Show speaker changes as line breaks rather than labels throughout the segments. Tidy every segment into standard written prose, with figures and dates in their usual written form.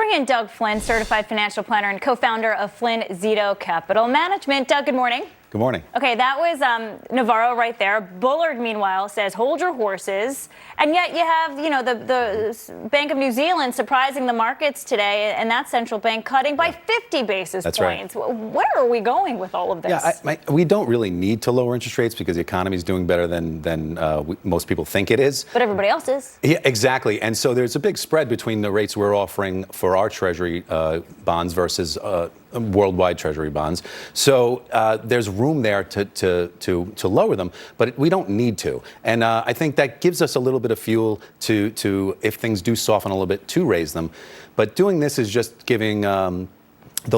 bring in Doug Flynn, certified financial planner and co-founder of Flynn Zito Capital Management. Doug, good morning.
Good morning.
Okay, that was Navarro right there. Bullard, meanwhile, says hold your horses. And yet you have, the Bank of New Zealand surprising the markets today, and that central bank cutting by 50 basis
That's
points.
Right.
Where are we going with all of this?
Yeah, we don't really need to lower interest rates because the economy is doing better than most people think it is.
But everybody else is.
Yeah, exactly. And so there's a big spread between the rates we're offering for our Treasury bonds versus worldwide Treasury bonds. So there's room there to lower them, but we don't need to. And I think that gives us a little bit of fuel to if things do soften a little bit, to raise them. But doing this is just giving the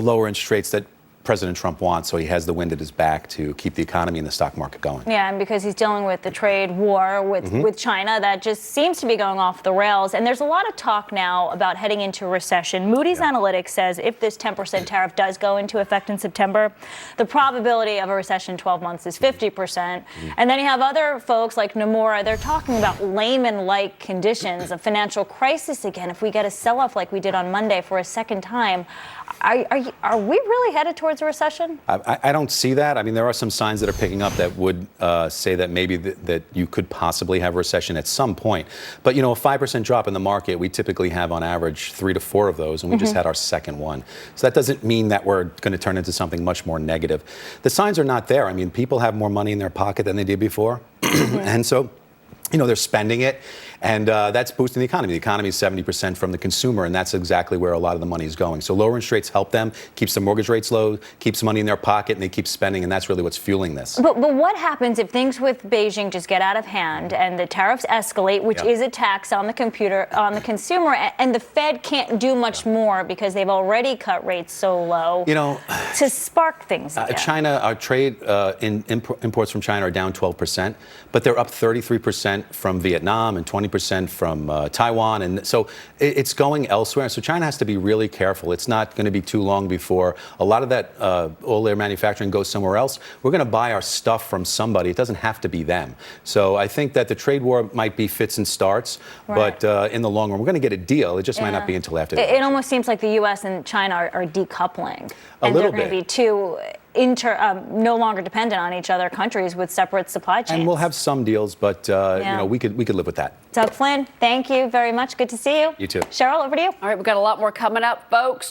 lower interest rates that President Trump wants, so he has the wind at his back to keep the economy and the stock market going.
Yeah, and because he's dealing with the trade war with China, that just seems to be going off the rails. And there's a lot of talk now about heading into recession. Moody's Analytics says if this 10% tariff does go into effect in September, the probability of a recession in 12 months is 50%. And then you have other folks like Nomura, they're talking about Lehman-like conditions, a financial crisis again, if we get a sell-off like we did on Monday for a second time. Are we really headed towards a recession?
I don't see that. I mean, there are some signs that are picking up that would say that maybe that you could possibly have a recession at some point. But, a 5% drop in the market, we typically have on average 3 to 4 of those, and we just had our second one. So that doesn't mean that we're going to turn into something much more negative. The signs are not there. I mean, people have more money in their pocket than they did before. And so, they're spending it, and that's boosting the economy. The economy is 70% from the consumer, and that's exactly where a lot of the money is going. So lower interest rates help them, keeps the mortgage rates low, keeps money in their pocket, and they keep spending, and that's really what's fueling this.
But what happens if things with Beijing just get out of hand and the tariffs escalate, which is a tax on the consumer, and the Fed can't do much more because they've already cut rates so low to spark things again?
China, our trade imports from China are down 12%, but they're up 33% from Vietnam and 20% from Taiwan. And so it's going elsewhere. So China has to be really careful. It's not going to be too long before a lot of that all their manufacturing goes somewhere else. We're going to buy our stuff from somebody. It doesn't have to be them. So I think that the trade war might be fits and starts, but in the long run, we're going to get a deal. It just might not be until after.
It almost seems like the U.S. and China are decoupling.
A little bit.
They're going to be two no longer dependent on each other countries with separate supply chains.
And we'll have some deals, but we could live with that.
Doug Flynn, thank you very much. Good to see you.
You too.
Cheryl, over to you.
All right, we've got a lot more coming up, folks.